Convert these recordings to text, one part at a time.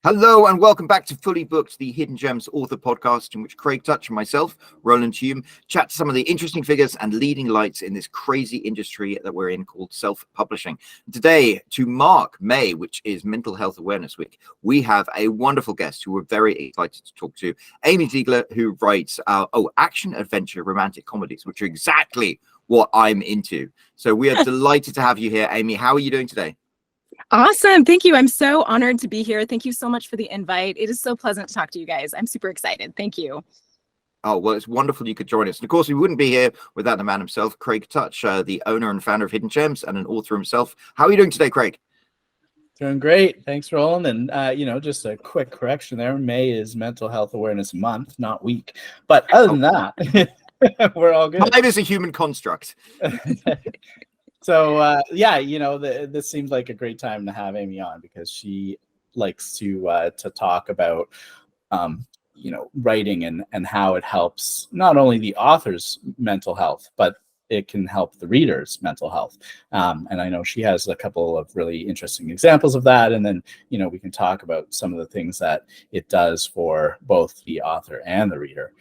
Hello and welcome back to Fully Booked, the Hidden Gems author podcast, in which Craig Touch and myself, Roland Hume, chat to some of the interesting figures and leading lights in this crazy industry that we're in called self-publishing. Today, to mark May, which is Mental Health Awareness Week, we have a wonderful guest who we're very excited to talk to, Amey Zeigler, who writes action, adventure, romantic comedies, which are exactly what I'm into. So we are delighted to have you here, Amey. How are you doing today? Awesome. Thank you. I'm so honored to be here. Thank you so much for the invite. It is so pleasant to talk to you guys. I'm super excited. Thank you. Oh, well, it's wonderful you could join us. And of course, we wouldn't be here without the man himself, Craig Touch, the owner and founder of Hidden Gems and an author himself. How are you doing today, Craig? Doing great. Thanks, Roland. And, just a quick correction there. May is Mental Health Awareness Month, not week. But other than that, we're all good. Time is a human construct. So, this seems like a great time to have Amey on because she likes to talk about, writing and how it helps not only the author's mental health, but it can help the reader's mental health. And I know she has a couple of really interesting examples of that. And then, we can talk about some of the things that it does for both the author and the reader.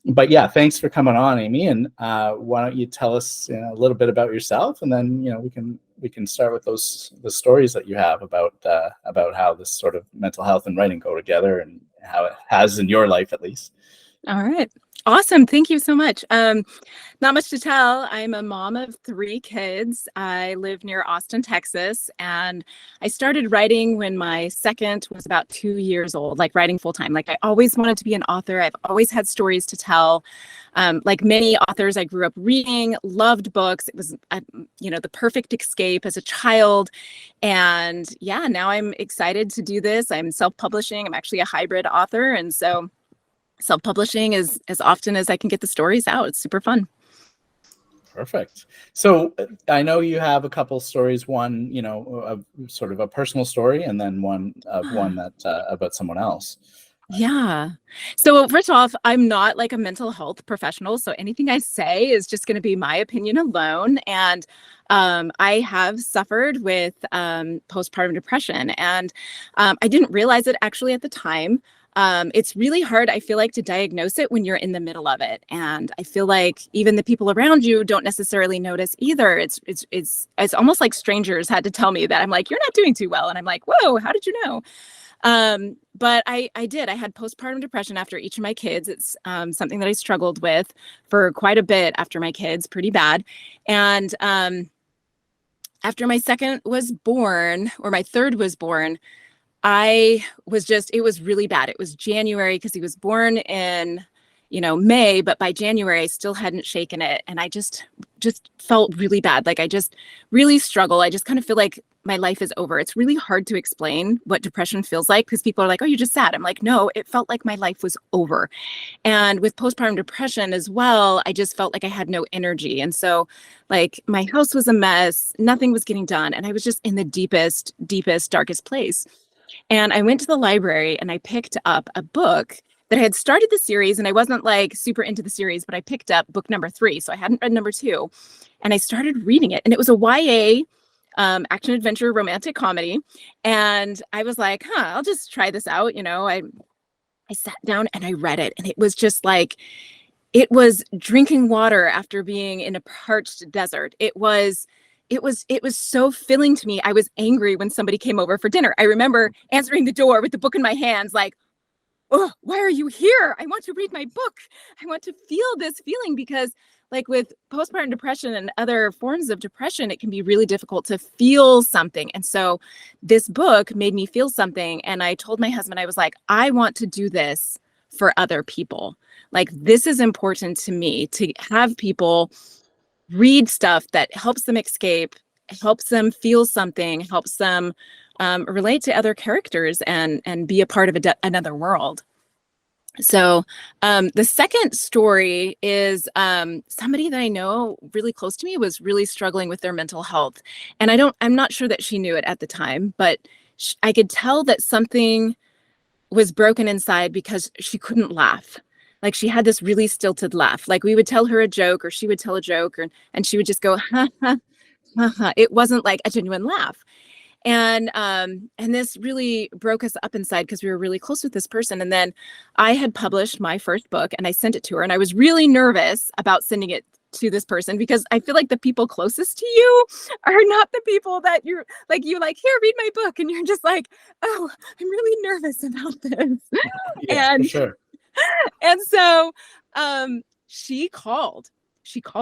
But yeah, thanks for coming on, Amey. And why don't you tell us a little bit about yourself, and then we can start with the stories that you have about how this sort of mental health and writing go together, and how it has in your life at least. All right. Awesome. Thank you so much. Not much to tell. I'm a mom of 3 kids. I live near Austin, Texas, and I started writing when my second was about 2 years old, like writing full time. Like I always wanted to be an author. I've always had stories to tell. Like many authors, I grew up reading, loved books. It was, the perfect escape as a child. And yeah, now I'm excited to do this. I'm self-publishing. I'm actually a hybrid author. And so self-publishing is as often as I can get the stories out. It's super fun. Perfect. So I know you have a couple stories, one, sort of a personal story, and then one that about someone else. Yeah. So first off, I'm not like a mental health professional. So anything I say is just going to be my opinion alone. And I have suffered with postpartum depression, and I didn't realize it actually at the time. It's really hard, I feel like, to diagnose it when you're in the middle of it. And I feel like even the people around you don't necessarily notice either. It's almost like strangers had to tell me that. I'm like, you're not doing too well. And I'm like, whoa, how did you know? But I did. I had postpartum depression after each of my kids. It's something that I struggled with for quite a bit after my kids, pretty bad. And after my second was born, or my third was born, it was really bad. It was January because he was born in, May, but by January I still hadn't shaken it. And I just felt really bad. Like I just really struggle. I just kind of feel like my life is over. It's really hard to explain what depression feels like because people are like, oh, you're just sad. I'm like, no, it felt like my life was over. And with postpartum depression as well, I just felt like I had no energy. And so like my house was a mess. Nothing was getting done. And I was just in the deepest, darkest place. And I went to the library and I picked up a book that I had started the series, and I wasn't like super into the series, but I picked up book number 3. So I hadn't read number 2, and I started reading it, and it was a YA action adventure romantic comedy. And I was like, I'll just try this out. I sat down and I read it, and it was just like, it was drinking water after being in a parched desert. It was so filling to me. I was angry when somebody came over for dinner. I remember answering the door with the book in my hands, like, oh, why are you here? I want to read my book. I want to feel this feeling, because like with postpartum depression and other forms of depression, it can be really difficult to feel something. And so this book made me feel something. And I told my husband, I was like, I want to do this for other people. Like, this is important to me, to have people read stuff that helps them escape, helps them feel something, helps them relate to other characters and be a part of another world. So the second story is somebody that I know really close to me was really struggling with their mental health. And I'm not sure that she knew it at the time, but I could tell that something was broken inside because she couldn't laugh. Like, she had this really stilted laugh. Like, we would tell her a joke, or she would tell a joke, and she would just go, ha, ha, ha, ha. It wasn't like a genuine laugh. And this really broke us up inside because we were really close with this person. And then I had published my first book and I sent it to her, and I was really nervous about sending it to this person because I feel like the people closest to you are not the people that you're like, here, read my book. And you're just like, oh, I'm really nervous about this. Yeah, for sure. And so she called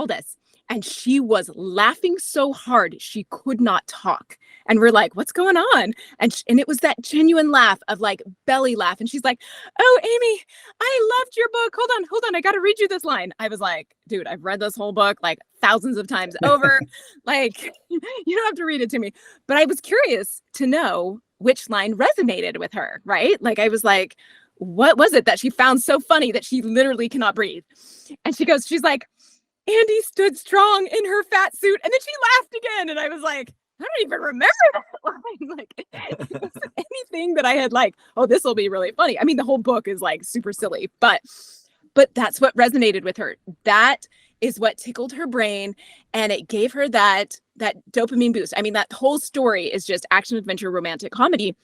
us, and she was laughing so hard she could not talk. And we're like, what's going on? And it was that genuine laugh of like belly laugh. And she's like, oh, Amey, I loved your book. Hold on. I got to read you this line. I was like, dude, I've read this whole book like thousands of times over. Like, you don't have to read it to me. But I was curious to know which line resonated with her, right? Like, I was like, what was it that she found so funny that she literally cannot breathe? And she's like, Andy stood strong in her fat suit. And then she laughed again. And I was like, I don't even remember that line. Like, it wasn't anything that I had like, oh, this will be really funny. I mean, the whole book is like super silly, but that's what resonated with her. That is what tickled her brain, and it gave her that dopamine boost. I mean, that whole story is just action, adventure, romantic comedy.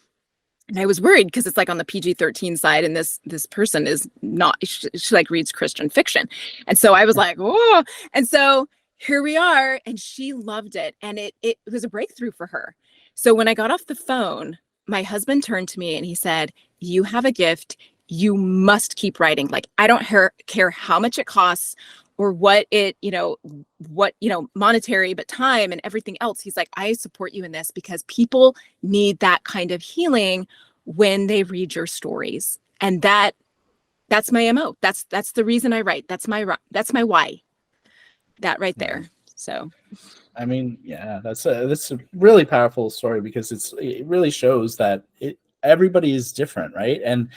And I was worried because it's like on the PG-13 side, and this person is not, she like reads Christian fiction. And so I was like, oh, and so here we are, and she loved it. And it was a breakthrough for her. So when I got off the phone, my husband turned to me and he said, you have a gift. You must keep writing. Like, I don't care how much it costs or what monetary, but time and everything else. He's like, I support you in this because people need that kind of healing when they read your stories. And that's my MO. That's the reason I write. That's my why. That right there. So, I mean, yeah, that's a really powerful story because it really shows that everybody is different, right? And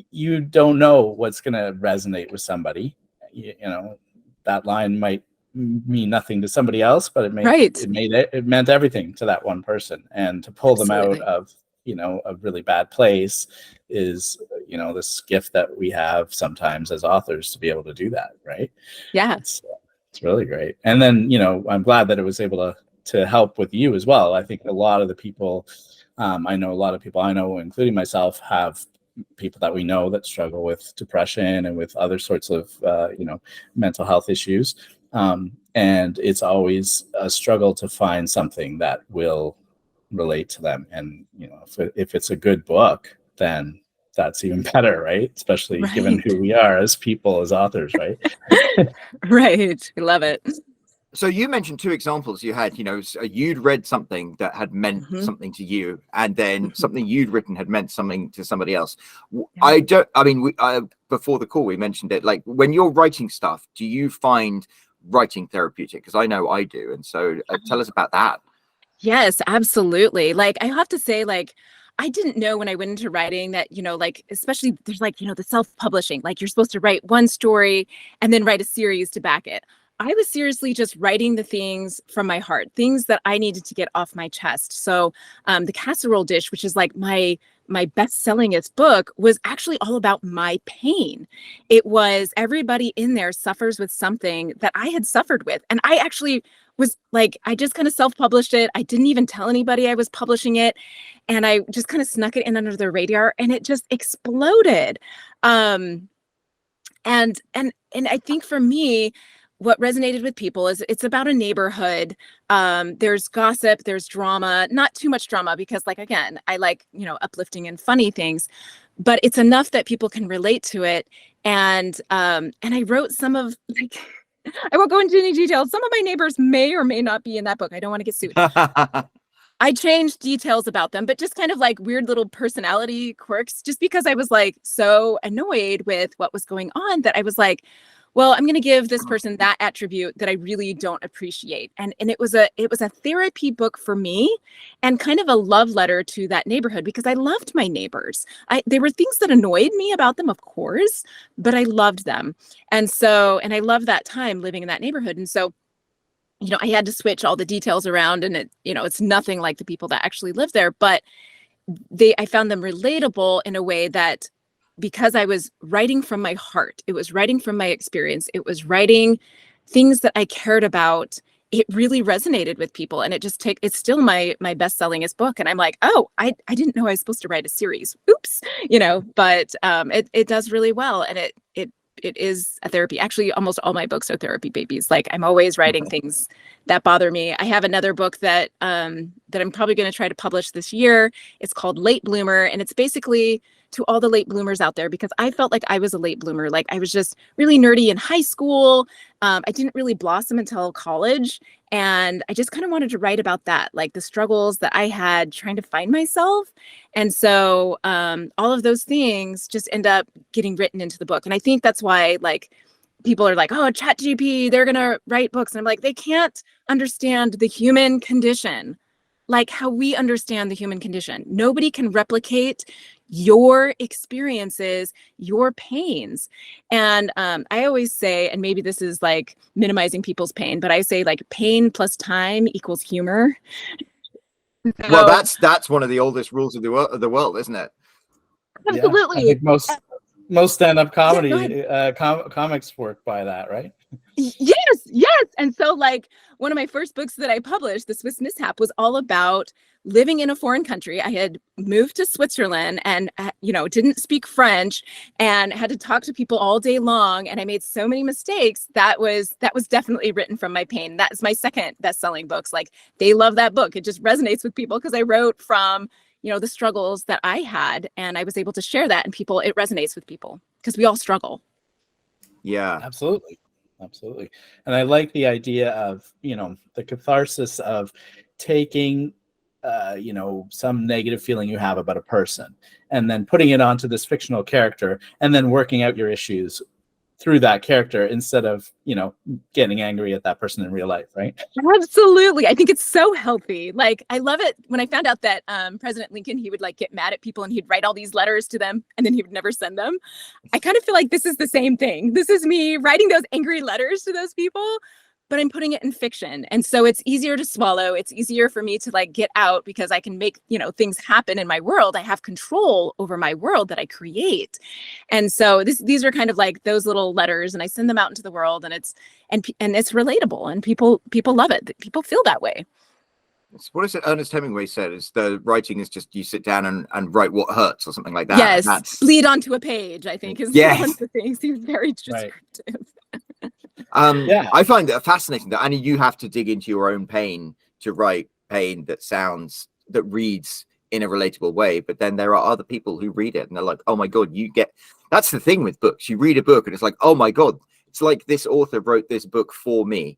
you don't know what's going to resonate with somebody. You know, that line might mean nothing to somebody else, but it meant everything to that one person. And to pull them out of, a really bad place is, this gift that we have sometimes as authors to be able to do that, right? Yeah. It's really great. And then, I'm glad that it was able to help with you as well. I think a lot of the people, I know, including myself, have people that we know that struggle with depression and with other sorts of, mental health issues. And it's always a struggle to find something that will relate to them. And, if it's a good book, then that's even better, right? Especially given who we are as people, as authors, right? Right. I love it. So you mentioned two examples you had, you'd read something that had meant something to you, and then something you'd written had meant something to somebody else. Before the call, we mentioned it, like when you're writing stuff, do you find writing therapeutic? Because I know I do. And so tell us about that. Yes, absolutely. Like, I have to say, like, I didn't know when I went into writing that, especially there's the self-publishing, like you're supposed to write one story and then write a series to back it. I was seriously just writing the things from my heart, things that I needed to get off my chest. So the casserole dish, which is like my best-sellingest book, was actually all about my pain. It was everybody in there suffers with something that I had suffered with. And I actually was like, I just kind of self-published it. I didn't even tell anybody I was publishing it. And I just kind of snuck it in under the radar, and it just exploded. And I think for me, what resonated with people is it's about a neighborhood. There's gossip, there's drama, not too much drama because, like, again, I like, uplifting and funny things, but it's enough that people can relate to it. And I wrote some of, like, I won't go into any details. Some of my neighbors may or may not be in that book. I don't want to get sued. I changed details about them, but just kind of like weird little personality quirks, just because I was like so annoyed with what was going on that I was like, well, I'm going to give this person that attribute that I really don't appreciate. And it was a therapy book for me, and kind of a love letter to that neighborhood, because I loved my neighbors. There were things that annoyed me about them, of course, but I loved them. And I loved that time living in that neighborhood. And so, I had to switch all the details around, and it's nothing like the people that actually live there, but I found them relatable in a way that, because I was writing from my heart, it was writing from my experience, it was writing things that I cared about, it really resonated with people, and it's still my best-sellingest book. And I'm like, oh, I didn't know I was supposed to write a series. Oops, but it does really well, and it is a therapy. Actually, almost all my books are therapy babies. Like, I'm always writing things that bother me. I have another book that I'm probably going to try to publish this year. It's called Late Bloomer, and it's basically to all the late bloomers out there, because I felt like I was a late bloomer. Like, I was just really nerdy in high school. I didn't really blossom until college. And I just kind of wanted to write about that, like the struggles that I had trying to find myself. And so all of those things just end up getting written into the book. And I think that's why, like, people are like, oh, ChatGPT, they're going to write books. And I'm like, they can't understand the human condition like how we understand the human condition. Nobody can replicate your experiences, your pains. And I always say, and maybe this is like minimizing people's pain, but I say, like, pain plus time equals humor. Well, that's one of the oldest rules of the world, isn't it? Absolutely. Yeah, I think most stand-up comedy comics work by that, right? Yes. And so, like, one of my first books that I published, The Swiss Mishap, was all about living in a foreign country. I had moved to Switzerland and, didn't speak French and had to talk to people all day long. And I made so many mistakes. That was definitely written from my pain. That's my second best-selling books. Like, they love that book. It just resonates with people because I wrote from, the struggles that I had, and I was able to share that, and it resonates with people because we all struggle. Yeah, absolutely. And I like the idea of, the catharsis of taking, some negative feeling you have about a person and then putting it onto this fictional character and then working out your issues through that character instead of, getting angry at that person in real life, right? Absolutely. I think it's so healthy. Like, I love it when I found out that President Lincoln, he would, like, get mad at people and he'd write all these letters to them and then he would never send them. I kind of feel like this is the same thing. This is me writing those angry letters to those people, but I'm putting it in fiction. And so it's easier to swallow. It's easier for me to, like, get out because I can make, things happen in my world. I have control over my world that I create. And so these are kind of like those little letters, and I send them out into the world, and it's relatable, and people love it. People feel that way. What is it Ernest Hemingway said? Is the writing is just you sit down and write what hurts or something like that. Yes, bleed onto a page, I think, is one of the things. He's very descriptive. Right. I find that fascinating that, Annie, you have to dig into your own pain to write pain that reads in a relatable way, but then there are other people who read it and they're like, oh my god, that's the thing with books. You read a book and it's like, oh my god, it's like this author wrote this book for me.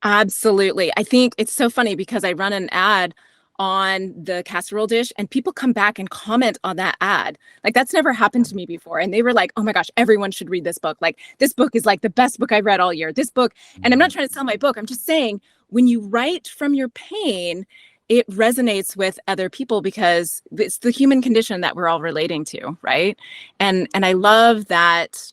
Absolutely. I think it's so funny because I run an ad on the casserole dish and people come back and comment on that ad. Like, that's never happened to me before. And they were like, oh my gosh, everyone should read this book. Like, this book is like the best book I've read all year. This book. And I'm not trying to sell my book. I'm just saying, when you write from your pain, it resonates with other people because it's the human condition that we're all relating to. Right. And I love that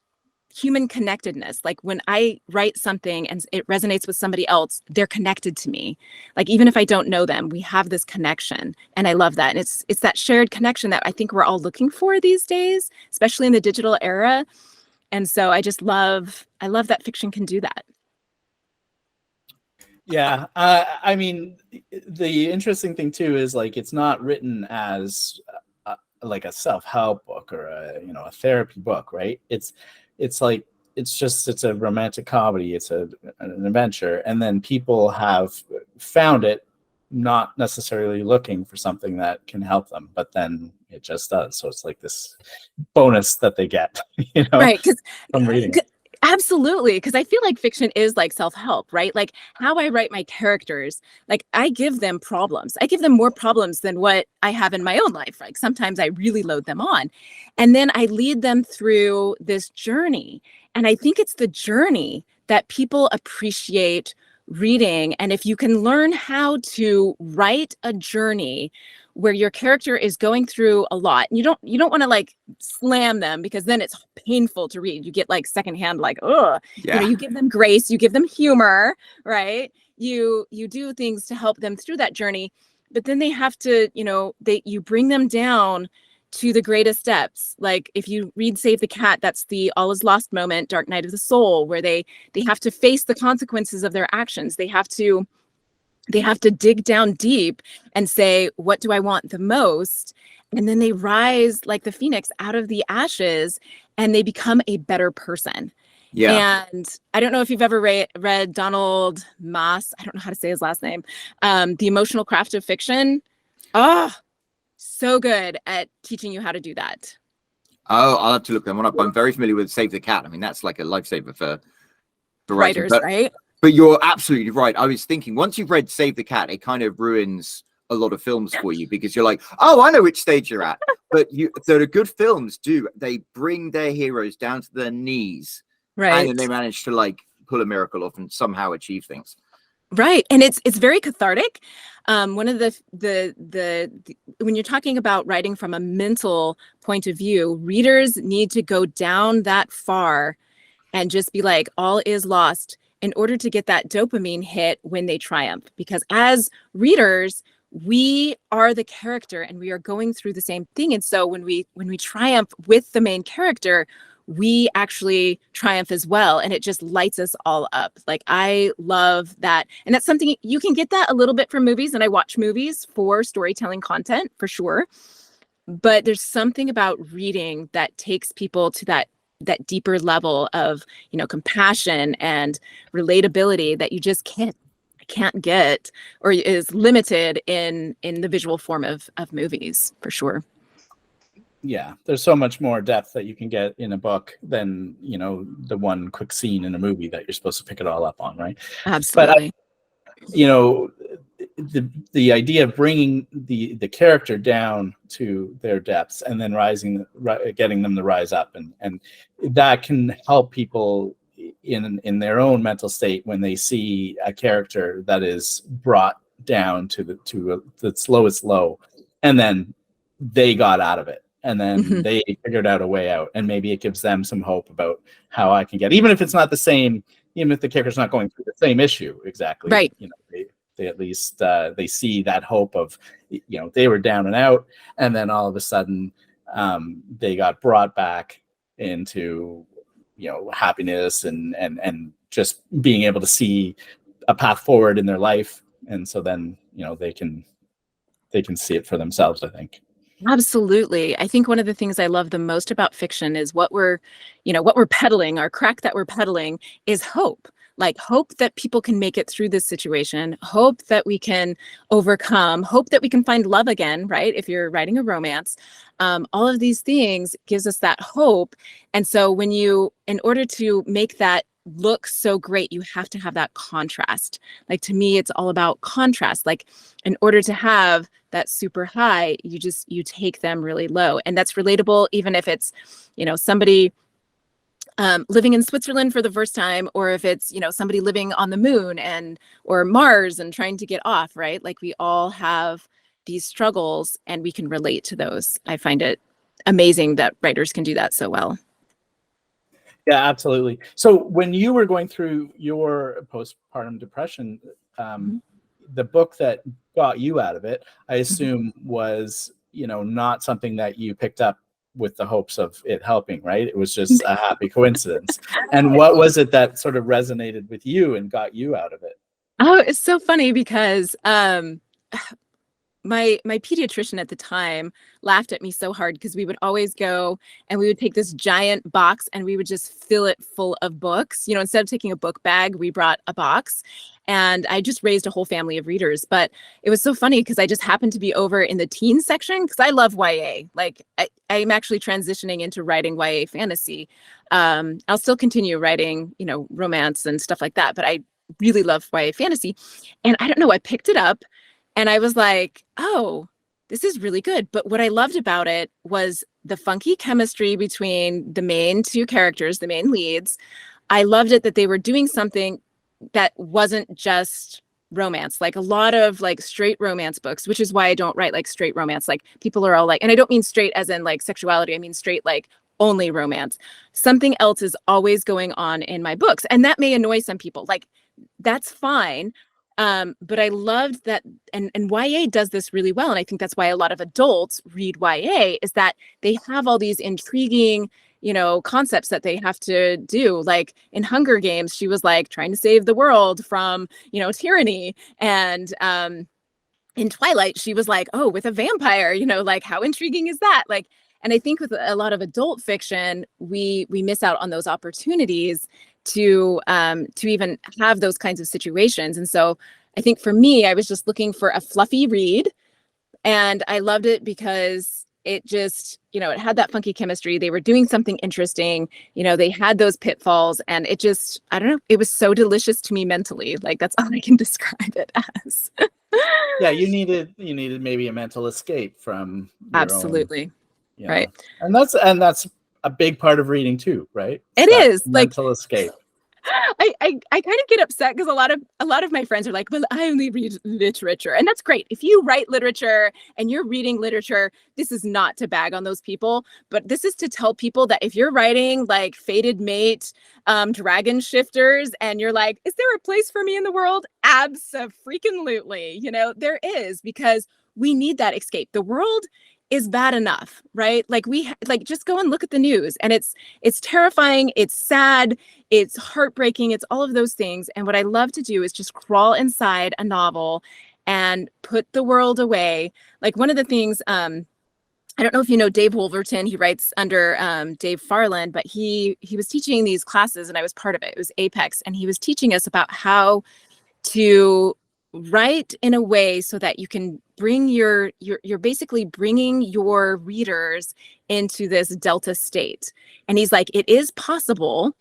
human connectedness. Like, when I write something and it resonates with somebody else, they're connected to me. Like, even if I don't know them, we have this connection. And I love that. And it's that shared connection that I think we're all looking for these days, especially in the digital era. And so I love that fiction can do that. Yeah. I mean, the interesting thing too is, like, it's not written as like a self-help book or a therapy book, right? It's a romantic comedy. It's an adventure. And then people have found it not necessarily looking for something that can help them, but then it just does. So it's like this bonus that they get, right? From reading it. Absolutely. Because I feel like fiction is like self-help, right? Like, how I write my characters, like, I give them problems. I give them more problems than what I have in my own life. Like, sometimes I really load them on. And then I lead them through this journey. And I think it's the journey that people appreciate reading. And if you can learn how to write a journey where your character is going through a lot, and you don't want to, like, slam them because then it's painful to read. You get, like, secondhand, like, ugh. Yeah. You give them grace, you give them humor, right? You do things to help them through that journey, but then they have to, you bring them down to the greatest steps. Like, if you read Save the Cat, that's the all is lost moment, Dark Night of the Soul, where they have to face the consequences of their actions. They have to They have to dig down deep and say, what do I want the most? And then they rise like the phoenix out of the ashes and they become a better person. Yeah. And I don't know if you've ever read Donald Maas, I don't know how to say his last name, The Emotional Craft of Fiction. Oh, so good at teaching you how to do that. Oh, I'll have to look them up. I'm very familiar with Save the Cat. I mean, that's like a lifesaver for writing. Writers, right? But you're absolutely right. I was thinking, once you've read Save the Cat, it kind of ruins a lot of films for you, because you're like, oh, I know which stage you're at. But the good films do, they bring their heroes down to their knees, right? And then they manage to like pull a miracle off and somehow achieve things. Right. And it's very cathartic. One of the when you're talking about writing from a mental point of view, readers need to go down that far and just be like, all is lost, in order to get that dopamine hit when they triumph. Because as readers, we are the character and we are going through the same thing. And so when we triumph with the main character, we actually triumph as well. And it just lights us all up. Like, I love that. And that's something you can get that a little bit from movies. And I watch movies for storytelling content for sure. But there's something about reading that takes people to that deeper level of, compassion and relatability that you just can't get, or is limited in the visual form of movies, for sure. Yeah, there's so much more depth that you can get in a book than, the one quick scene in a movie that you're supposed to pick it all up on, right? Absolutely. But the idea of bringing the character down to their depths and then getting them to rise up, and that can help people in their own mental state when they see a character that is brought down to the lowest low, and then they got out of it, and then they figured out a way out, and maybe it gives them some hope about how I can get, even if it's not the same, even if the character's not going through the same issue exactly, right? They at least they see that hope of, they were down and out, and then all of a sudden they got brought back into happiness and just being able to see a path forward in their life, and so then they can see it for themselves, I think. Absolutely. I think one of the things I love the most about fiction is what we're peddling, our crack that we're peddling is hope. Like, hope that people can make it through this situation, hope that we can overcome, hope that we can find love again, right? If you're writing a romance, all of these things gives us that hope. And so in order to make that look so great, you have to have that contrast. Like, to me, it's all about contrast. Like, in order to have that super high, you take them really low. And that's relatable, even if it's, somebody living in Switzerland for the first time, or if it's, somebody living on the moon or Mars and trying to get off, right? Like, we all have these struggles and we can relate to those. I find it amazing that writers can do that so well. Yeah, absolutely. So when you were going through your postpartum depression, the book that got you out of it, I assume, was, not something that you picked up with the hopes of it helping, right? It was just a happy coincidence. And what was it that sort of resonated with you and got you out of it? Oh, it's so funny because my pediatrician at the time laughed at me so hard, because we would always go and we would take this giant box and we would just fill it full of books. Instead of taking a book bag, we brought a box, and I just raised a whole family of readers. But it was so funny because I just happened to be over in the teen section, because I love YA. Like, I'm actually transitioning into writing YA fantasy. I'll still continue writing, romance and stuff like that, but I really love YA fantasy. And I don't know, I picked it up and I was like, oh, this is really good. But what I loved about it was the funky chemistry between the main two characters, the main leads. I loved it that they were doing something that wasn't just romance, like a lot of like straight romance books, which is why I don't write like straight romance. Like, people are all like, and I don't mean straight as in like sexuality, I mean straight like only romance. Something else is always going on in my books. And that may annoy some people. Like, that's fine. But I loved that, and YA does this really well. And I think that's why a lot of adults read YA, is that they have all these intriguing, concepts that they have to do. Like in Hunger Games, she was like trying to save the world from, tyranny. And in Twilight, she was like, oh, with a vampire, like how intriguing is that? Like, and I think with a lot of adult fiction, we miss out on those opportunities to even have those kinds of situations. And so I think for me, I was just looking for a fluffy read, and I loved it because it just, it had that funky chemistry. They were doing something interesting. They had those pitfalls, and it just, I don't know, it was so delicious to me mentally. Like, that's all I can describe it as. Yeah, you needed maybe a mental escape from your Absolutely. own, right. And that's a big part of reading too, right? It is mental escape. I kind of get upset because a lot of my friends are like, well, I only read literature. And that's great. If you write literature and you're reading literature, this is not to bag on those people, but this is to tell people that if you're writing like Fated Mate, Dragon Shifters, and you're like, is there a place for me in the world? Abso-freaking-lutely. There is, because we need that escape. The world is bad enough, right? Like just go and look at the news, and it's terrifying, it's sad, it's heartbreaking, it's all of those things. And what I love to do is just crawl inside a novel and put the world away. Like one of the things, I don't know if you know Dave Wolverton, he writes under Dave Farland, but he was teaching these classes, and I was part of it. It was Apex, and he was teaching us about how to write in a way so that you can bring you're basically bringing your readers into this delta state. And he's like, it is possible.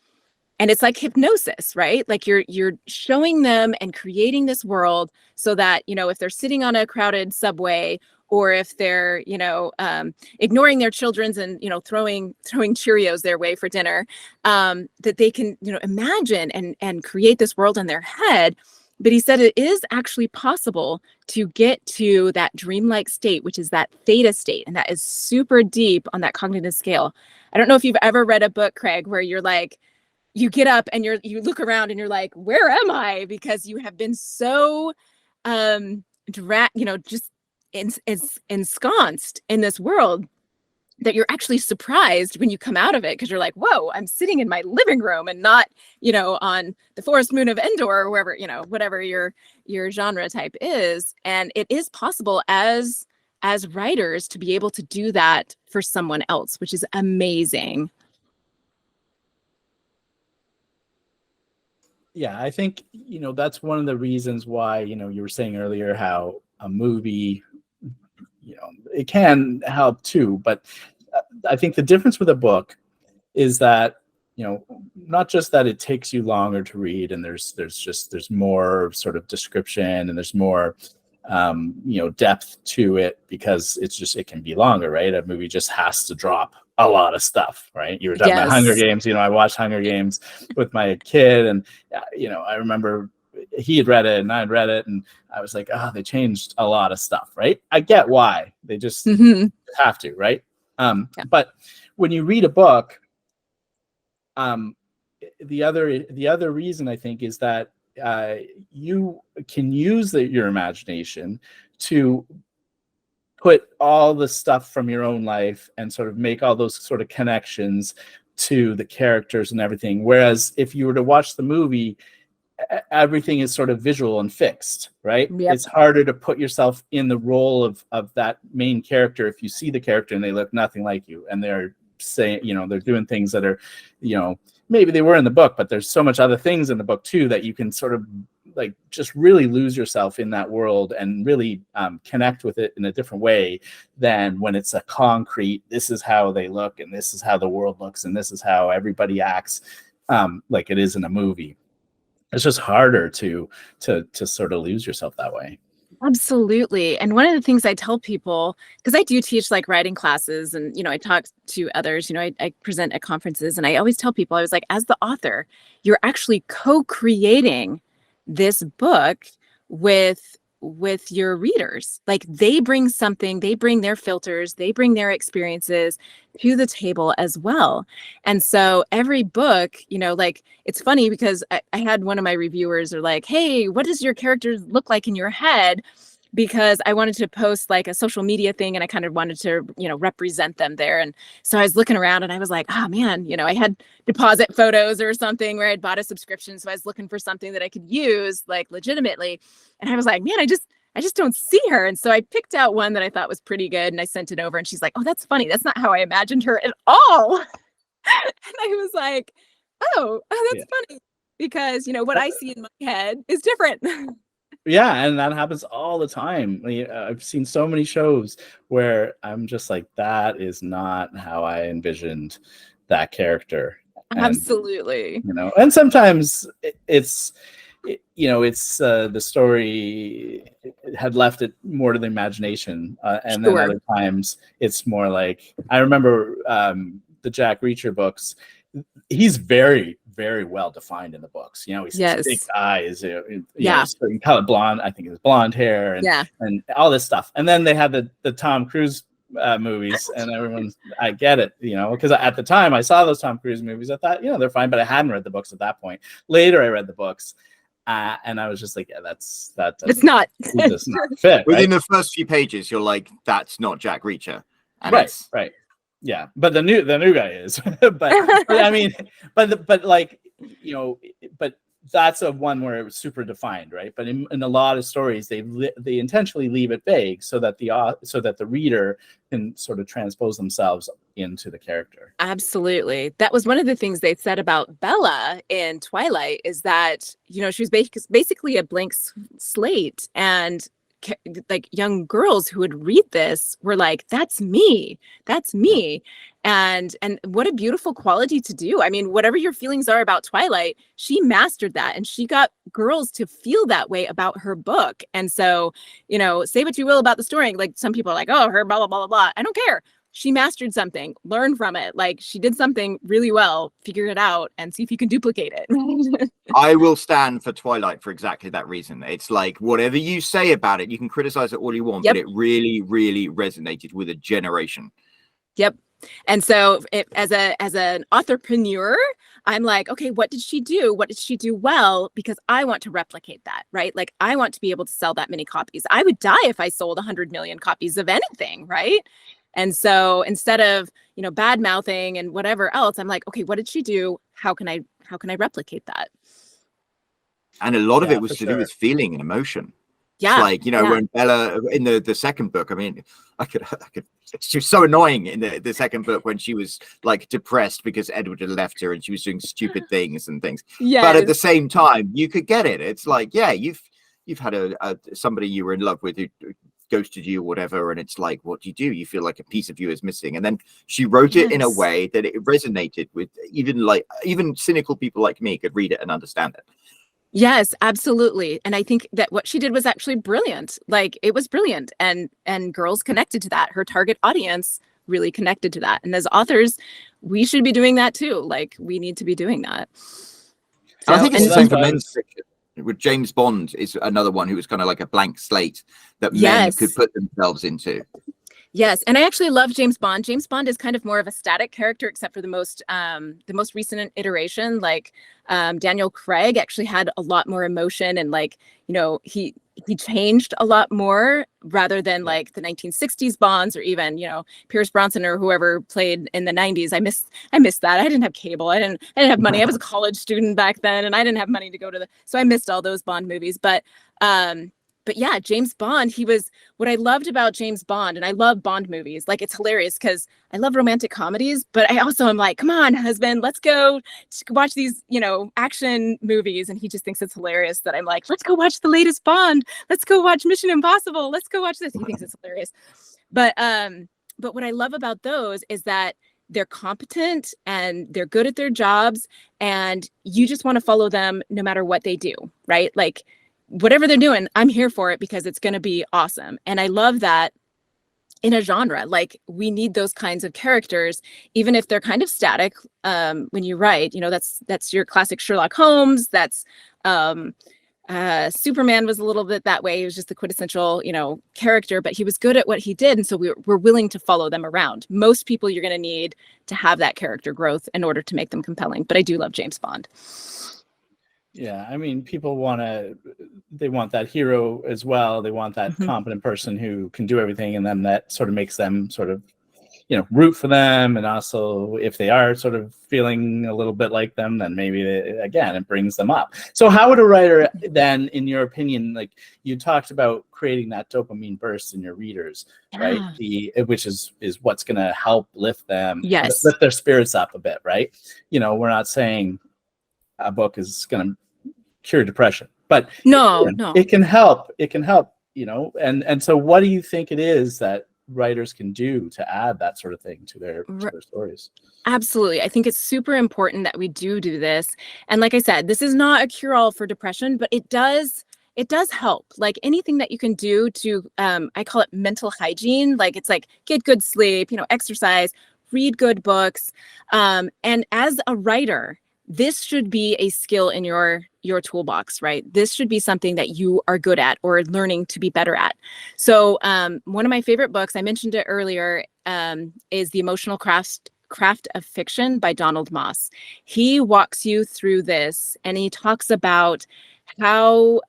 And it's like hypnosis, right? Like you're showing them and creating this world so that, if they're sitting on a crowded subway, or if they're, ignoring their children's and, throwing Cheerios their way for dinner, that they can, imagine and create this world in their head. But he said it is actually possible to get to that dreamlike state, which is that theta state. And that is super deep on that cognitive scale. I don't know if you've ever read a book, Craig, where you're like, you get up and you look around and you're like, where am I? Because you have been so, just ensconced in this world that you're actually surprised when you come out of it, because you're like, whoa, I'm sitting in my living room and not, on the forest moon of Endor, or wherever, whatever your genre type is. And it is possible as writers to be able to do that for someone else, which is amazing. Yeah, I think, that's one of the reasons why, you were saying earlier how a movie, it can help too, but I think the difference with a book is that, not just that it takes you longer to read, and there's more sort of description, and there's more, depth to it, because it can be longer, right? A movie just has to drop a lot of stuff, right? You were talking about Hunger Games. I watched Hunger Games with my kid, and, I remember he had read it and I had read it, and I was like, they changed a lot of stuff, right? I get why they just have to, right? But when you read a book, the other reason I think is that you can use your imagination to put all the stuff from your own life and sort of make all those sort of connections to the characters and everything. Whereas if you were to watch the movie, everything is sort of visual and fixed, right? Yep. It's harder to put yourself in the role of that main character if you see the character and they look nothing like you, and they're saying, they're doing things that are, maybe they were in the book, but there's so much other things in the book too that you can sort of like just really lose yourself in that world and really connect with it in a different way than when it's a concrete, this is how they look and this is how the world looks and this is how everybody acts, like it is in a movie. It's just harder to sort of lose yourself that way. Absolutely. And one of the things I tell people, because I do teach like writing classes, and, I talk to others, I present at conferences, and I always tell people, I was like, as the author, you're actually co-creating this book with with your readers. Like they bring something, they bring their filters, they bring their experiences to the table as well. And so every book, like it's funny because I had one of my reviewers are like, hey, what does your characters look like in your head? Because I wanted to post like a social media thing and I kind of wanted to, represent them there. And so I was looking around and I was like, oh man, I had deposit photos or something where I'd bought a subscription. So I was looking for something that I could use like legitimately. And I was like, man, I just don't see her. And so I picked out one that I thought was pretty good and I sent it over and she's like, oh, that's funny. That's not how I imagined her at all. And I was like, oh, that's funny because, what I see in my head is different. Yeah, and that happens all the time. I've seen so many shows where I'm just like, that is not how I envisioned that character. And, absolutely. And sometimes it's the story had left it more to the imagination, and Sure. then other times it's more like, I remember the Jack Reacher books. He's very, very well defined in the books. He's big eyes, color blonde. I think it's blonde hair and all this stuff. And then they had the Tom Cruise movies, and everyone's, I get it, because at the time I saw those Tom Cruise movies, I thought, they're fine, but I hadn't read the books at that point. Later, I read the books, and I was just like, it's not. It does not fit. Within the first few pages, you're like, that's not Jack Reacher. And right. Yeah, but the new guy is. but I mean, but that's a one where it was super defined, right? But in a lot of stories, they intentionally leave it vague so that the reader can sort of transpose themselves into the character. Absolutely. That was one of the things they said about Bella in Twilight, is that she was basically a blank slate, and like young girls who would read this were like, that's me, and what a beautiful quality to do. I mean, whatever your feelings are about Twilight, she mastered that, and she got girls to feel that way about her book. And so, say what you will about the story, like some people are like, oh, her blah blah blah blah blah. I don't care. She mastered something. Learn from it. Like, she did something really well. Figure it out and see if you can duplicate it. I will stand for Twilight for exactly that reason. It's like, whatever you say about it, you can criticize it all you want, but it really, really resonated with a generation. Yep. And so as an authorpreneur, I'm like, okay, what did she do? What did she do well? Because I want to replicate that, right? Like, I want to be able to sell that many copies. I would die if I sold 100 million copies of anything, right? And so instead of, bad mouthing and whatever else, I'm like, okay, what did she do? How can I replicate that? And a lot of it was to do with feeling and emotion. Yeah. It's like, when Bella in the second book, I mean, I could, she was so annoying in the second book when she was like depressed because Edward had left her and she was doing stupid things and things. Yes. But at the same time, you could get it. It's like, you've had somebody you were in love with who ghosted you or whatever, and it's like, what do? You feel like a piece of you is missing. And then she wrote it in a way that it resonated with even cynical people like me could read it and understand it. Yes, absolutely. And I think that what she did was actually brilliant. Like, it was brilliant, and girls connected to that. Her target audience really connected to that. And as authors, we should be doing that too. Like, we need to be doing that. So, I think it's the same for men's fiction. With James Bond is another one who was kind of like a blank slate that men could put themselves into. Yes, and I actually love James Bond. James Bond is kind of more of a static character, except for the most recent iteration. Like, Daniel Craig actually had a lot more emotion, and like, he changed a lot more rather than like the 1960s Bonds, or even Pierce Brosnan or whoever played in the 90s. I missed that. I didn't have cable. I didn't have money. I was a college student back then, and I didn't have money to go to so I missed all those Bond movies. But yeah, James Bond, what I loved about James Bond, and I love Bond movies. Like, it's hilarious because I love romantic comedies, but I also am like, come on, husband, let's go watch these, action movies. And he just thinks it's hilarious that I'm like, let's go watch the latest Bond. Let's go watch Mission Impossible. Let's go watch this. He thinks it's hilarious. But what I love about those is that they're competent and they're good at their jobs, and you just want to follow them no matter what they do, right? Like, whatever they're doing, I'm here for it because it's going to be awesome. And I love that in a genre. Like, we need those kinds of characters, even if they're kind of static. When you write, that's your classic Sherlock Holmes. That's Superman was a little bit that way. He was just the quintessential, character, but he was good at what he did. And so we're willing to follow them around. Most people you're going to need to have that character growth in order to make them compelling. But I do love James Bond. Yeah, I mean, people they want that hero as well. They want that competent person who can do everything, and then that sort of makes them sort of, root for them. And also, if they are sort of feeling a little bit like them, then maybe, it brings them up. So how would a writer then, in your opinion, like you talked about creating that dopamine burst in your readers, right? Which is what's going to help lift them, lift their spirits up a bit, right? We're not saying a book is going to cure depression, but no, it can help. It can help, and so what do you think it is that writers can do to add that sort of thing to their stories? Absolutely. I think it's super important that we do this. And like I said, this is not a cure-all for depression, but it does help. Like anything that you can do to, I call it mental hygiene. Like it's like get good sleep, exercise, read good books. And as a writer, this should be a skill in your toolbox, right? This should be something that you are good at or learning to be better at. So one of my favorite books, I mentioned it earlier, is The Emotional Craft of Fiction by Donald Moss. He walks you through this, and he talks about how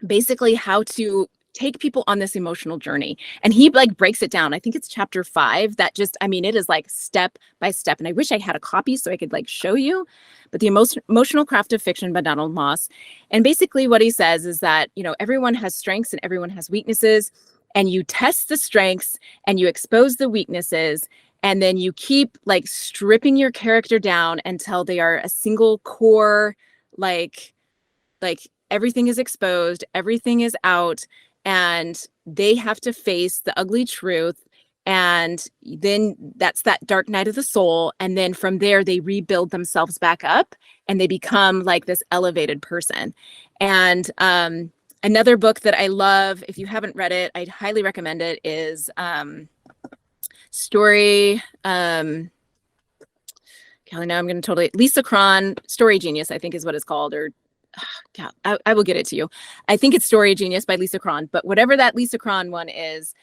basically how to take people on this emotional journey. And he breaks it down. I think it's chapter 5 that it is like step by step. And I wish I had a copy so I could show you, but The Emotional Craft of Fiction by Donald Moss. And basically what he says is that, everyone has strengths and everyone has weaknesses, and you test the strengths and you expose the weaknesses. And then you keep stripping your character down until they are a single core, like everything is exposed, everything is out, and they have to face the ugly truth. And then that's that dark night of the soul. And then from there, they rebuild themselves back up and they become this elevated person. And another book that I love, if you haven't read it, I'd highly recommend it, is Story. Kelly, now I'm going to totally, Lisa Cron, Story Genius, I think is what it's called, or God, I will get it to you. I think it's Story Genius by Lisa Cron, but whatever that Lisa Cron one is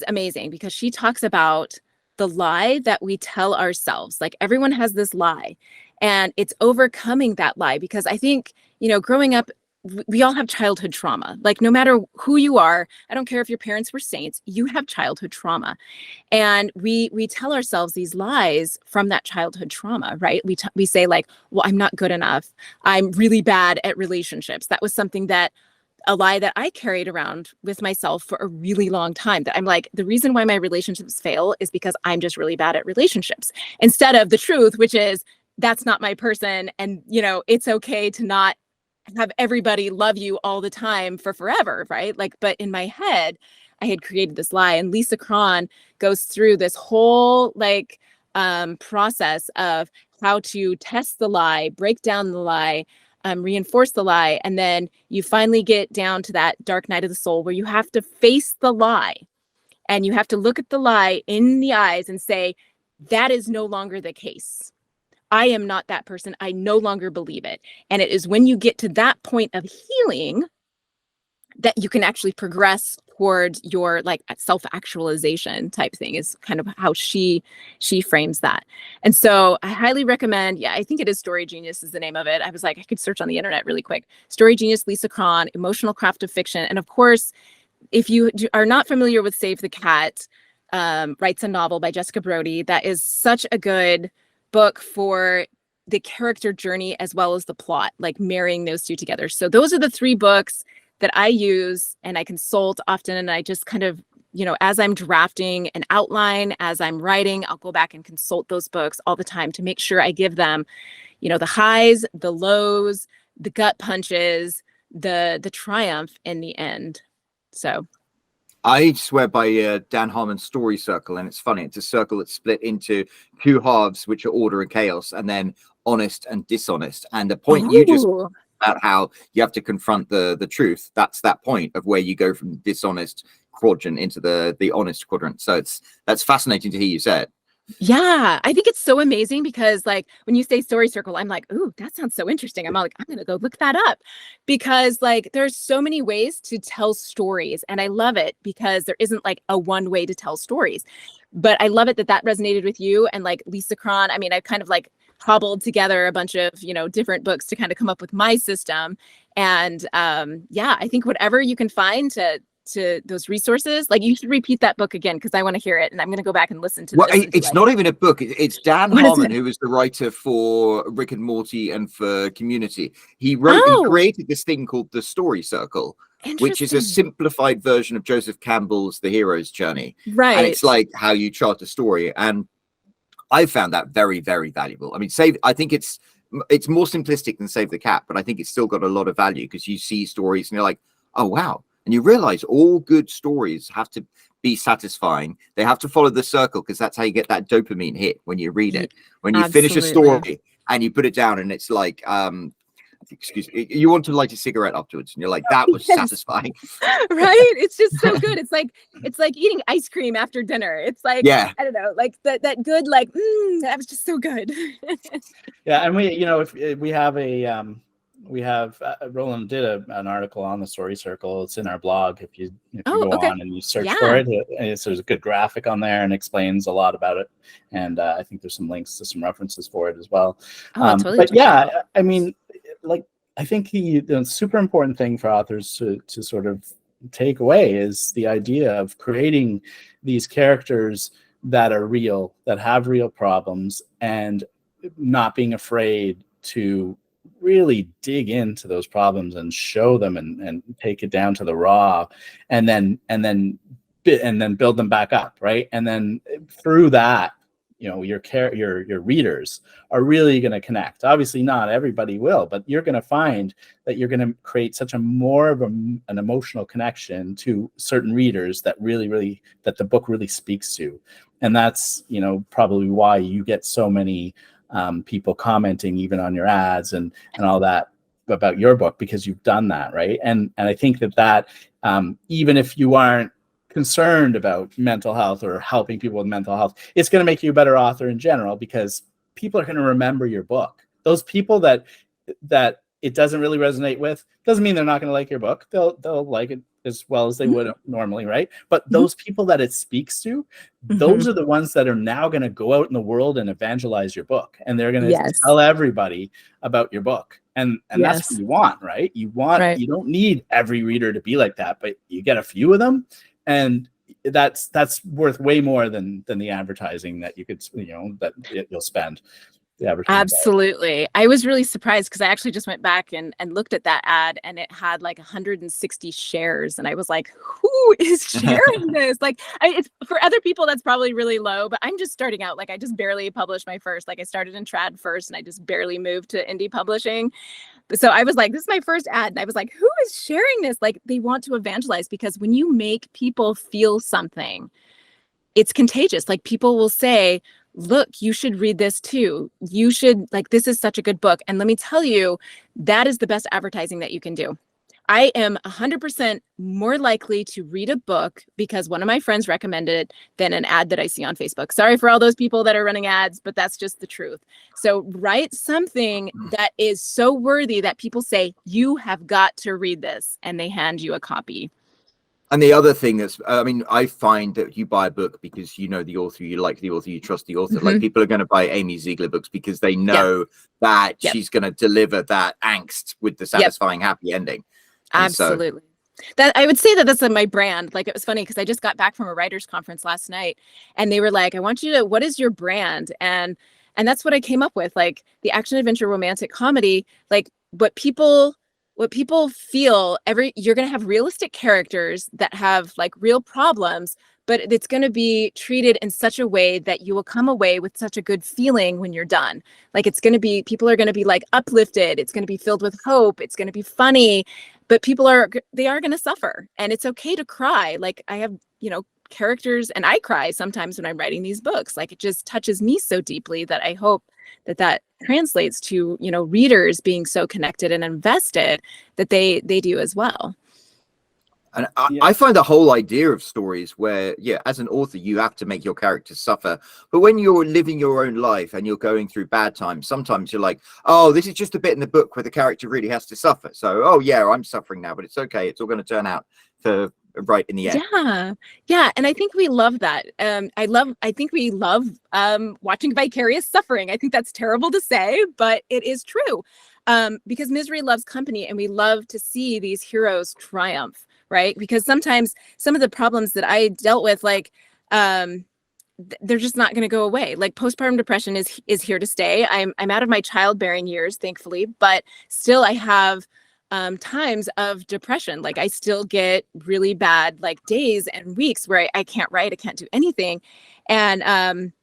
amazing because she talks about the lie that we tell ourselves. Everyone has this lie, and it's overcoming that lie, because I think, growing up, we all have childhood trauma. No matter who you are, I don't care if your parents were saints, you have childhood trauma. And we tell ourselves these lies from that childhood trauma, right? We say well, I'm not good enough. I'm really bad at relationships. That was something a lie that I carried around with myself for a really long time, that I'm the reason why my relationships fail is because I'm just really bad at relationships, instead of the truth, which is that's not my person. And, it's okay to not have everybody love you all the time for forever, right? But in my head, I had created this lie. And Lisa Cron goes through this whole process of how to test the lie, break down the lie, reinforce the lie. And then you finally get down to that dark night of the soul where you have to face the lie, and you have to look at the lie in the eyes and say, that is no longer the case. I am not that person. I no longer believe it. And it is when you get to that point of healing that you can actually progress toward your self-actualization type thing, is kind of how she frames that. And so I highly recommend, I think it is Story Genius is the name of it. I was I could search on the internet really quick. Story Genius, Lisa Cron, Emotional Craft of Fiction. And of course, if you are not familiar with Save the Cat, writes a novel by Jessica Brody. That is such a good book for the character journey as well as the plot, marrying those two together. So those are the 3 books that I use and I consult often. And I just kind of, as I'm drafting an outline, as I'm writing, I'll go back and consult those books all the time to make sure I give them, the highs, the lows, the gut punches, the triumph in the end. So I swear by Dan Harmon's story circle, and it's funny. It's a circle that's split into 2 halves, which are order and chaos, and then honest and dishonest. And the point you just about how you have to confront the truth, that's that point of where you go from dishonest quadrant into the honest quadrant. So that's fascinating to hear you say it. Yeah, I think it's so amazing because like when you say story circle, I'm like, ooh, that sounds so interesting. I'm like, I'm gonna go look that up because like there's so many ways to tell stories. And I love it because there isn't like a one way to tell stories. But I love it that that resonated with you and like Lisa Cron. I mean, I kind of like cobbled together a bunch of, different books to kind of come up with my system. And yeah, I think whatever you can find to those resources, like you should repeat that book again because I want to hear it and I'm going to go back and listen to Well, this. it's not even a book. It's Dan What is Harmon, it? who was the writer for Rick and Morty and for Community. He Oh, created this thing called the Story Circle, which is a interesting. simplified version of Joseph Campbell's The Hero's Journey. And it's Right. like how you chart a story. And I found that very, very valuable. I mean, I think it's more simplistic than Save the Cat, but I think it's still got a lot of value because you see stories and you're like, oh, wow. And you realize all good stories have to be satisfying. They have to follow the circle because that's how you get that dopamine hit when you read it. When you finish a Absolutely. story and you put it down and it's like, excuse me, you want to light a cigarette afterwards and you're like, that was Yes. satisfying. Right. It's just so good. It's like eating ice cream after dinner. It's like, Yeah. I don't know, like that good, like, that was just so good. Yeah, and if we have Roland did an article on the Story Circle. It's in our blog. If you Oh, go okay. on and you search Yeah. for it, there's a good graphic on there and explains a lot about it. And I think there's some links to some references for it as well. Oh, I'll totally But check that yeah, out. I mean, like I think the super important thing for authors to sort of take away is the idea of creating these characters that are real, that have real problems, and not being afraid to really dig into those problems and show them and take it down to the raw and then build them back up, right? And then through that, your readers are really going to connect. Obviously not everybody will, but you're going to find that you're going to create such a more of an emotional connection to certain readers that that the book really speaks to. And that's probably why you get so many people commenting even on your ads and all that about your book, because you've done that, right? And I think that even if you aren't concerned about mental health or helping people with mental health, it's going to make you a better author in general, because people are going to remember your book. Those people that it doesn't really resonate with doesn't mean they're not going to like your book. They'll like it as well as they would normally, right? But those people that it speaks to, those are the ones that are now going to go out in the world and evangelize your book, and they're going to Yes. tell everybody about your book. And that's Yes. what you want, right? You don't need every reader to be like that, but you get a few of them, and that's worth way more than the advertising that you could that you'll spend. Absolutely. I was really surprised because I actually just went back and looked at that ad and it had like 160 shares. And I was like, who is sharing this? Like, it's, for other people, that's probably really low, but I'm just starting out. Like, I just barely published my first. Like, I started in trad first and I just barely moved to indie publishing. So I was like, this is my first ad. And I was like, who is sharing this? Like, they want to evangelize, because when you make people feel something, it's contagious. Like, people will say, look, you should read this too. You should, like, this is such a good book. And let me tell you, that is the best advertising that you can do. I am 100% more likely to read a book because one of my friends recommended it than an ad that I see on Facebook. Sorry for all those people that are running ads, but that's just the truth. So write something that is so worthy that people say, you have got to read this, and they hand you a copy. And the other thing is, I mean, I find that you buy a book because you know the author, you like the author, you trust the author. Like, people are going to buy Amey Zeigler books because they know that she's going to deliver that angst with the satisfying happy ending. And absolutely. That I would say that that's my brand. Like, it was funny because I just got back from a writers conference last night, and they were like, I want you to, what is your brand? And that's what I came up with, like the action adventure romantic comedy, like what people feel. You're going to have realistic characters that have like real problems, but it's going to be treated in such a way that you will come away with such a good feeling when you're done. Like, it's going to be, people are going to be like uplifted. It's going to be filled with hope. It's going to be funny, but they are going to suffer, and it's okay to cry. Like, I have, characters, and I cry sometimes when I'm writing these books. Like, it just touches me so deeply that I hope that translates to, readers being so connected and invested that they do as well. And I find the whole idea of stories where, as an author, you have to make your characters suffer. But when you're living your own life and you're going through bad times, sometimes you're like, oh, this is just a bit in the book where the character really has to suffer. So, oh, yeah, I'm suffering now, but it's okay. It's all going to turn out for right in the end. Yeah. And I think we love that. I think we love watching vicarious suffering. I think that's terrible to say, but it is true. Because misery loves company, and we love to see these heroes triumph, right? Because sometimes some of the problems that I dealt with, like, they're just not going to go away. Like, postpartum depression is here to stay. I'm out of my childbearing years, thankfully, but still I have times of depression. Like, I still get really bad, like, days and weeks where I can't write, I can't do anything. And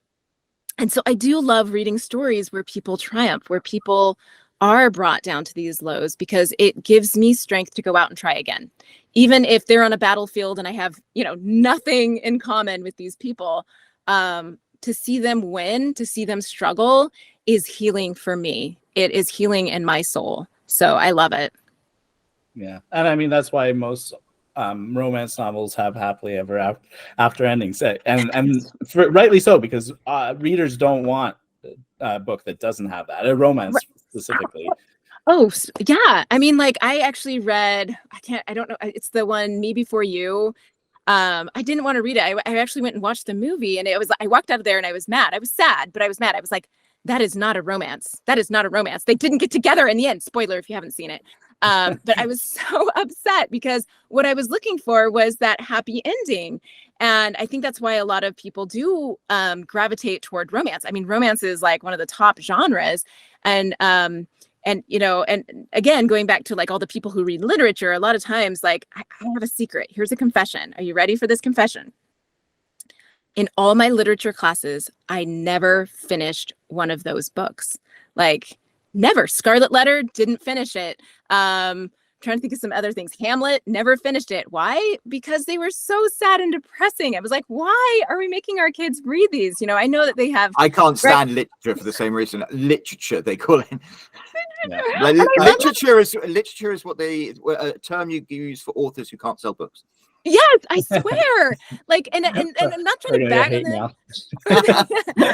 so I do love reading stories where people triumph, where people are brought down to these lows, because it gives me strength to go out and try again. Even if they're on a battlefield and I have, nothing in common with these people, to see them win, to see them struggle is healing for me. It is healing in my soul. So I love it. Yeah. And I mean, that's why most romance novels have happily ever after endings. And rightly so, because readers don't want a book that doesn't have that, a romance specifically. Oh, yeah. I mean, like, I actually read, I don't know. It's the one, Me Before You. I didn't want to read it. I actually went and watched the movie, and I walked out of there and I was mad. I was sad, but I was mad. I was like, that is not a romance. That is not a romance. They didn't get together in the end. Spoiler if you haven't seen it. But I was so upset, because what I was looking for was that happy ending. And I think that's why a lot of people do gravitate toward romance. I mean, romance is like one of the top genres. And again, going back to like all the people who read literature, a lot of times, like, I have a secret. Here's a confession. Are you ready for this confession? In all my literature classes, I never finished one of those books. Like, never. Scarlet Letter, didn't finish it. Trying to think of some other things. Hamlet, never finished it. Why? Because they were so sad and depressing. I was like, why are we making our kids read these? I know that they have. I can't stand literature for the same reason. Literature, they call it. Yeah. Like, literature is what a term you use for authors who can't sell books. Yes, I swear. Like, and I'm not trying to bag on them.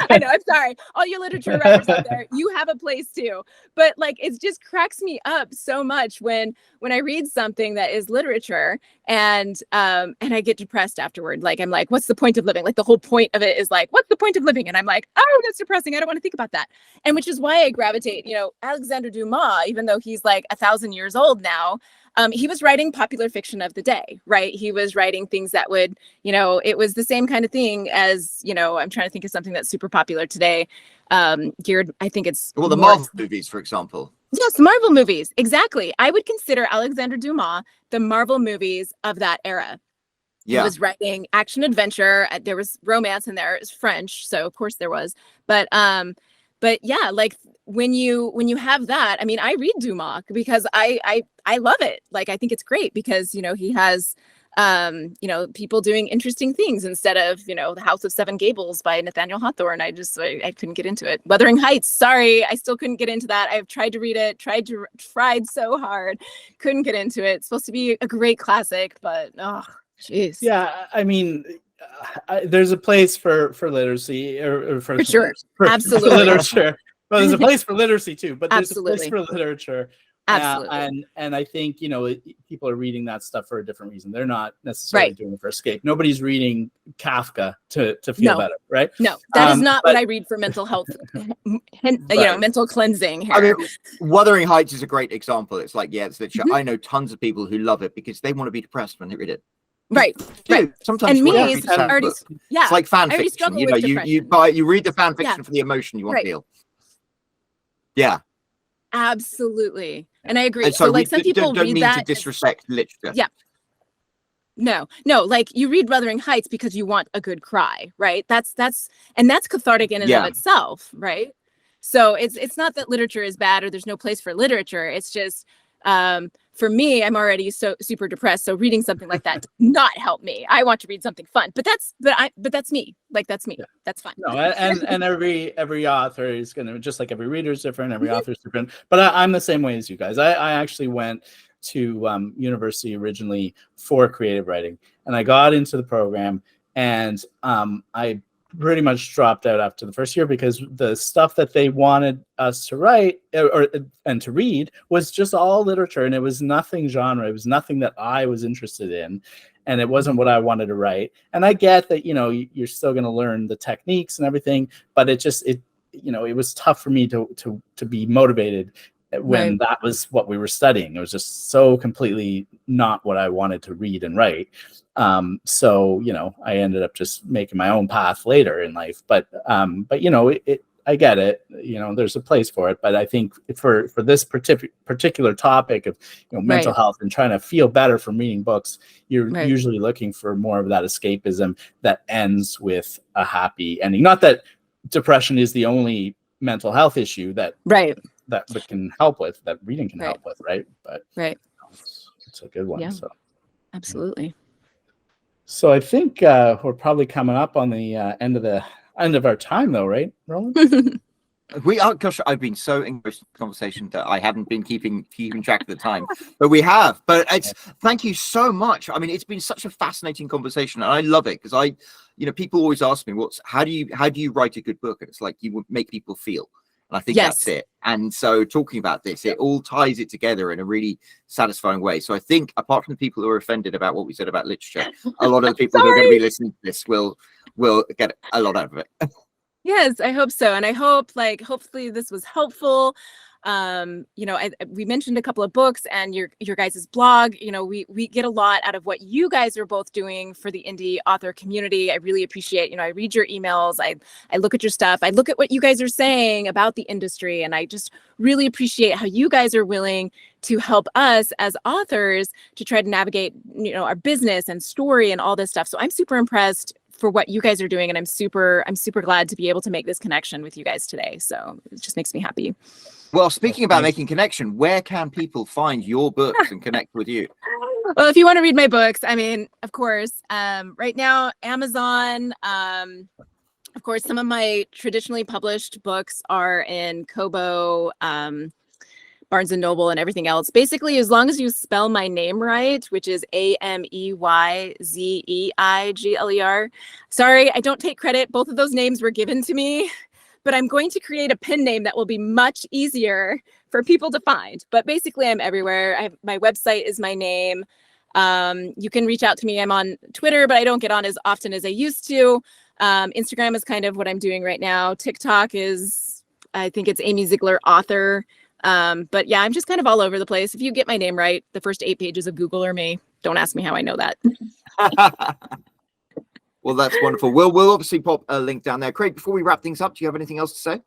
I know, I'm sorry. All you literature writers out there, you have a place too. But like, it just cracks me up so much when I read something that is literature and I get depressed afterward. Like, I'm like, what's the point of living? Like, the whole point of it is like, what's the point of living? And I'm like, oh, that's depressing. I don't want to think about that. And which is why I gravitate, Alexander Dumas, even though he's like 1,000 years old now, he was writing popular fiction of the day, right? He was writing things that would, it was the same kind of thing as, I'm trying to think of something that's super popular today. Geared, I think it's. Well, the Marvel movies, for example. Yes, Marvel movies. Exactly. I would consider Alexander Dumas the Marvel movies of that era. Yeah. He was writing action adventure. There was romance in there. It was French, so of course there was. But yeah, like when you have that, I mean, I read Dumas because I love it. Like, I think it's great because, he has, people doing interesting things instead of, The House of Seven Gables by Nathaniel Hawthorne. I couldn't get into it. Wuthering Heights. Sorry. I still couldn't get into that. I've tried to read it, tried so hard. Couldn't get into it. It's supposed to be a great classic, but oh, jeez. Yeah. I mean, there's a place for literacy or for sure. Absolutely. For literature. Well, there's a place for literacy too, but there's Absolutely. a place for literature. Absolutely. And I think, people are reading that stuff for a different reason. They're not necessarily doing it for escape. Nobody's reading Kafka to feel better, right? No, that is not what I read for mental health, mental cleansing here. I mean, Wuthering Heights is a great example. It's like, it's literature. I know tons of people who love it because they want to be depressed when they read it. Right. Sometimes and me, it's like fan fiction. You read the fan fiction for the emotion you want to feel. Yeah. Absolutely. And I agree. And so like some people don't read mean that to disrespect literature. Yeah. No, like you read Wuthering Heights because you want a good cry, right? That's cathartic in and of itself, right? So it's not that literature is bad or there's no place for literature. It's just for me, I'm already so super depressed. So reading something like that does not help me. I want to read something fun, but that's me. Like, that's me. Yeah. That's fine. No, and every author is going to, just like every reader is different. Every author is different, but I'm the same way as you guys. I actually went to university originally for creative writing, and I got into the program, and I pretty much dropped out after the first year because the stuff that they wanted us to write and to read was just all literature, and it was nothing genre. It was nothing that I was interested in, and it wasn't what I wanted to write. And I get that, you're still going to learn the techniques and everything, but it was tough for me to be motivated when that was what we were studying. It was just so completely not what I wanted to read and write. So, I ended up just making my own path later in life. But I get it. There's a place for it. But I think for this particular topic of mental health and trying to feel better from reading books, you're usually looking for more of that escapism that ends with a happy ending. Not that depression is the only mental health issue that can help with, that reading can help with, right? But it's a good one. Yeah. So absolutely. So I think we're probably coming up on the end of our time, though, right, Roland? We are. Gosh, I've been so engrossed in the conversation that I haven't been keeping track of the time, but we have. But thank you so much. I mean, it's been such a fascinating conversation, and I love it because people always ask me, how do you write a good book? And it's like you would make people feel. And I think that's it. And so talking about this, it all ties it together in a really satisfying way. So I think apart from the people who are offended about what we said about literature, a lot of the people who are going to be listening to this will get a lot out of it. Yes, I hope so. And I hope hopefully this was helpful. We mentioned a couple of books and your guys' blog. We get a lot out of what you guys are both doing for the indie author community. I really appreciate, I read your emails. I look at your stuff. I look at what you guys are saying about the industry. And I just really appreciate how you guys are willing to help us as authors to try to navigate, our business and story and all this stuff. So I'm super impressed for what you guys are doing. And I'm super glad to be able to make this connection with you guys today. So it just makes me happy. Well, speaking about making connection, where can people find your books and connect with you? Well, if you want to read my books, of course, right now, Amazon, of course, some of my traditionally published books are in Kobo, Barnes & Noble, and everything else. Basically, as long as you spell my name right, which is Ameyzeigler. Sorry, I don't take credit. Both of those names were given to me. But I'm going to create a pen name that will be much easier for people to find. But basically, I'm everywhere. My website is my name. You can reach out to me. I'm on Twitter, but I don't get on as often as I used to. Instagram is kind of what I'm doing right now. TikTok is, I think it's Amey Zeigler author. But yeah, I'm just kind of all over the place. If you get my name right, the first 8 pages of Google are me. Don't ask me how I know that. Well, that's wonderful. We'll obviously pop a link down there. Craig, before we wrap things up, do you have anything else to say?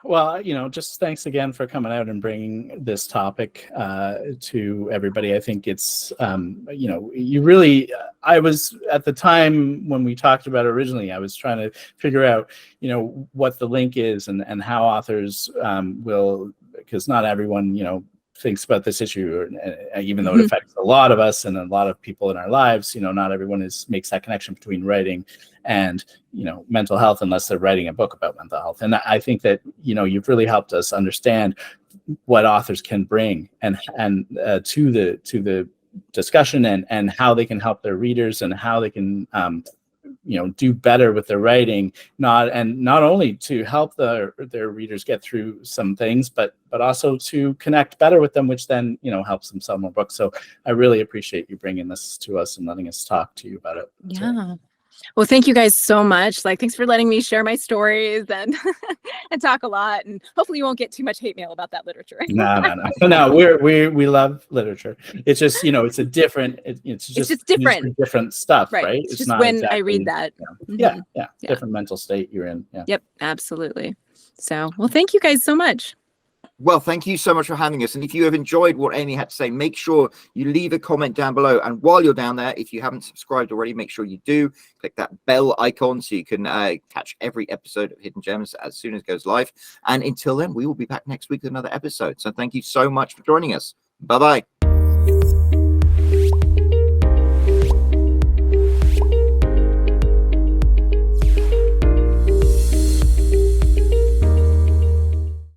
Well, just thanks again for coming out and bringing this topic to everybody. I think it's, you really, I was at the time when we talked about it originally, I was trying to figure out, what the link is and how authors will, because not everyone, thinks about this issue, even though it affects a lot of us and a lot of people in our lives. Not everyone makes that connection between writing and mental health unless they're writing a book about mental health. And I think that you've really helped us understand what authors can bring and to the discussion and how they can help their readers and how they can do better with their writing, not only to help their readers get through some things, but also to connect better with them, which then helps them sell more books. So I really appreciate you bringing this to us and letting us talk to you about it. Yeah. So. Well, thank you guys so much. Thanks for letting me share my stories and and talk a lot. And hopefully you won't get too much hate mail about that literature. No. We love literature. It's just it's different different stuff, right? It's just not when I read that. Yeah. Different mental state you're in. Yeah. Yep, absolutely. So, well, thank you guys so much. Well, thank you so much for having us. And if you have enjoyed what Amey had to say, make sure you leave a comment down below. And while you're down there, if you haven't subscribed already, make sure you do. Click that bell icon so you can catch every episode of Hidden Gems as soon as it goes live. And until then, we will be back next week with another episode. So thank you so much for joining us. Bye-bye.